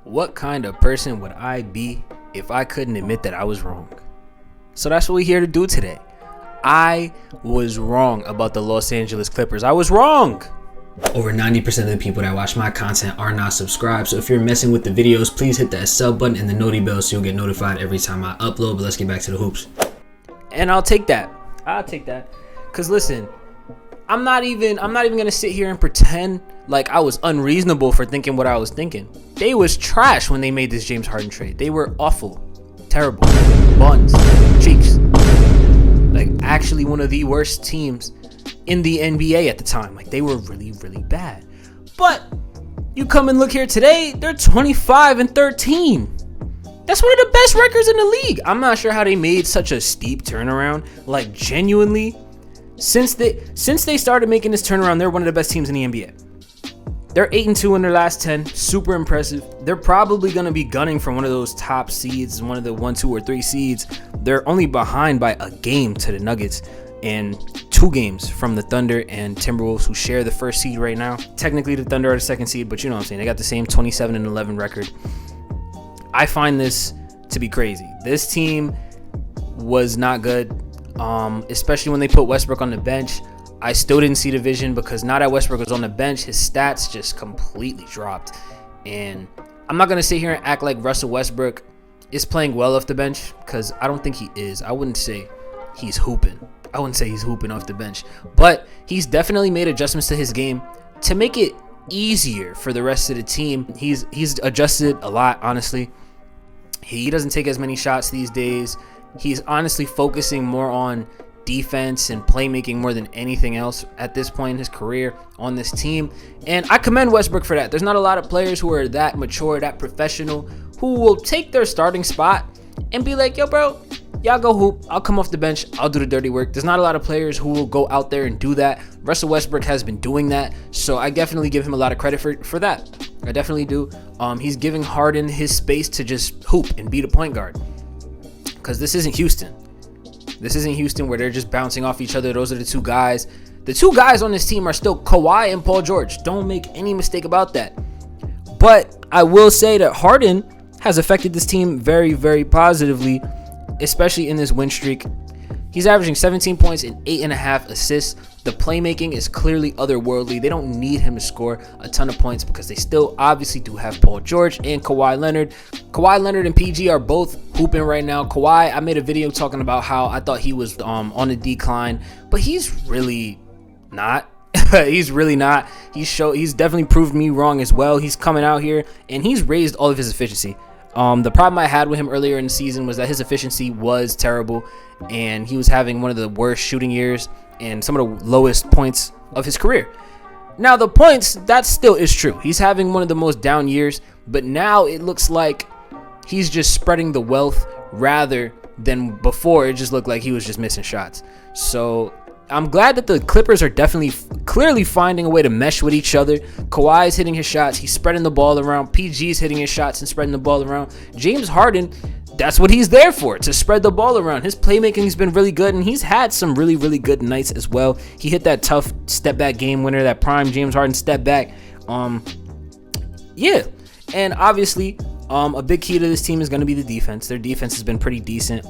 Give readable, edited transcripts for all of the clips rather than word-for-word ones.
What kind of person would I be if I couldn't admit that I was wrong? So that's what we're here to do today. I was wrong about the Los Angeles Clippers. I was wrong. Over 90% of the people that watch my content are not subscribed. So if you're messing with the videos, please hit that sub button and the noti bell so you'll get notified every time I upload. But let's get back to the hoops. And I'll take that. Cause listen, I'm not even gonna sit here and pretend like I was unreasonable for thinking what I was thinking. They was trash when they made this James Harden trade. They were awful, terrible, buns, cheeks. Like actually one of the worst teams in the NBA at the time. Like they were really, really bad. But you come and look here today, they're 25-13. That's one of the best records in the league. I'm not sure how they made such a steep turnaround. Like genuinely, since they started making this turnaround, they're one of the best teams in the NBA. They're 8-2 in their last 10. Super impressive. They're probably going to be gunning for one of those top seeds, one of the 1, 2, or 3 seeds. They're only behind by a game to the Nuggets and 2 games from the Thunder and Timberwolves, who share the first seed right now. Technically, the Thunder are the second seed, but you know what I'm saying. They got the same 27-11 record. I find this to be crazy. This team was not good, especially when they put Westbrook on the bench. I still didn't see the vision because now that Westbrook was on the bench, his stats just completely dropped. And I'm not going to sit here and act like Russell Westbrook is playing well off the bench because I don't think he is. I wouldn't say he's hooping. I wouldn't say he's hooping off the bench. But he's definitely made adjustments to his game to make it easier for the rest of the team. He's adjusted a lot, honestly. He doesn't take as many shots these days. He's honestly focusing more on defense and playmaking more than anything else at this point in his career on this team. And I commend Westbrook for that. There's not a lot of players who are that mature, that professional, who will take their starting spot and be like, yo, bro, y'all go hoop. I'll come off the bench. I'll do the dirty work. There's not a lot of players who will go out there and do that. Russell Westbrook has been doing that. So I definitely give him a lot of credit for that. I definitely do. He's giving Harden his space to just hoop and be the point guard. Because this isn't Houston. This isn't Houston where they're just bouncing off each other. Those are the two guys. The two guys on this team are still Kawhi and Paul George. Don't make any mistake about that. But I will say that Harden has affected this team very, very positively, especially in this win streak. He's averaging 17 points and 8.5 assists. The playmaking is clearly otherworldly. They don't need him to score a ton of points because they still obviously do have Paul George and Kawhi Leonard. Kawhi Leonard and PG are both hooping right now. Kawhi, I made a video talking about how I thought he was on a decline, but he's really not. He's really not. He's definitely proved me wrong as well. He's coming out here and he's raised all of his efficiency. The problem I had with him earlier in the season was that his efficiency was terrible and he was having one of the worst shooting years and some of the lowest points of his career. Now the points, that still is true. He's having one of the most down years, but now it looks like he's just spreading the wealth rather than before. It just looked like he was just missing shots. So I'm glad that the Clippers are definitely clearly finding a way to mesh with each other. Kawhi is hitting his shots. He's spreading the ball around. PG is hitting his shots and spreading the ball around. James Harden, that's what he's there for, to spread the ball around. His playmaking has been really good, and he's had some really, really good nights as well. He hit that tough step back game winner, that prime James Harden step back. Yeah, and obviously, a big key to this team is going to be the defense. Their defense has been pretty decent.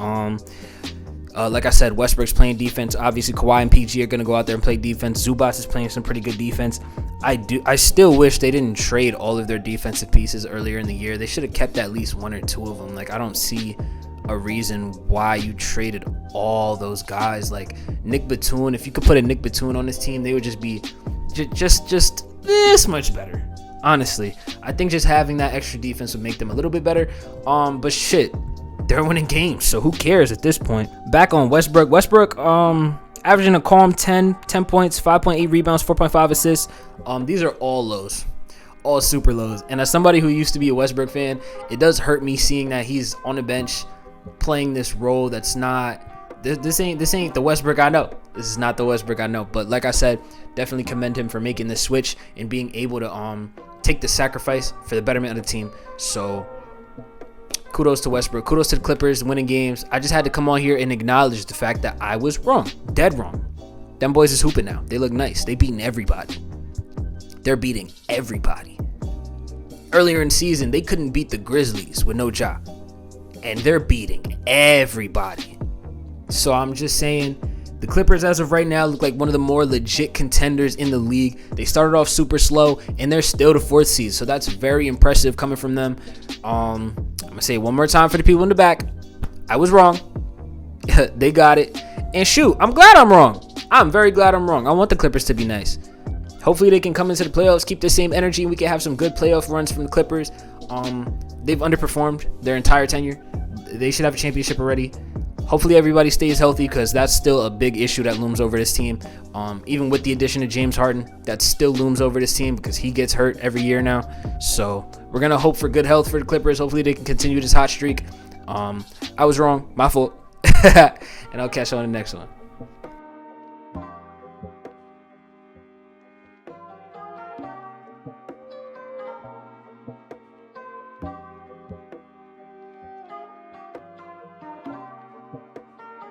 Like I said, Westbrook's playing defense. Obviously, Kawhi and PG are going to go out there and play defense. Zubac is playing some pretty good defense. I still wish they didn't trade all of their defensive pieces earlier in the year. They should have kept at least 1 or 2 of them. Like, I don't see a reason why you traded all those guys. Like, Nick Batum, if you could put a Nick Batum on this team, they would just be just this much better. Honestly, I think just having that extra defense would make them a little bit better. But shit, they're winning games, so who cares at this point? Back on Westbrook. Westbrook, averaging a calm 10 points, 5.8 rebounds, 4.5 assists. These are all lows, all super lows. And as somebody who used to be a Westbrook fan, it does hurt me seeing that he's on the bench playing this role that's not. This ain't the Westbrook I know. This is not the Westbrook I know. But like I said, definitely commend him for making this switch and being able to take the sacrifice for the betterment of the team. So kudos to Westbrook. Kudos to the Clippers winning games. I just had to come on here and acknowledge the fact that I was wrong. Dead wrong. Them boys is hooping now. They look nice. They beating everybody. They're beating everybody. Earlier in the season, they couldn't beat the Grizzlies with no Ja. And they're beating everybody. So I'm just saying, the Clippers as of right now look like one of the more legit contenders in the league. They started off super slow, and they're still the 4th seed. So that's very impressive coming from them. I'm going to say it one more time for the people in the back. I was wrong. They got it. And shoot, I'm glad I'm wrong. I'm very glad I'm wrong. I want the Clippers to be nice. Hopefully they can come into the playoffs, keep the same energy, and we can have some good playoff runs from the Clippers. They've underperformed their entire tenure. They should have a championship already. Hopefully everybody stays healthy, because that's still a big issue that looms over this team. Even with the addition of James Harden, that still looms over this team because he gets hurt every year now. So we're going to hope for good health for the Clippers. Hopefully they can continue this hot streak. I was wrong. My fault. And I'll catch you on the next one.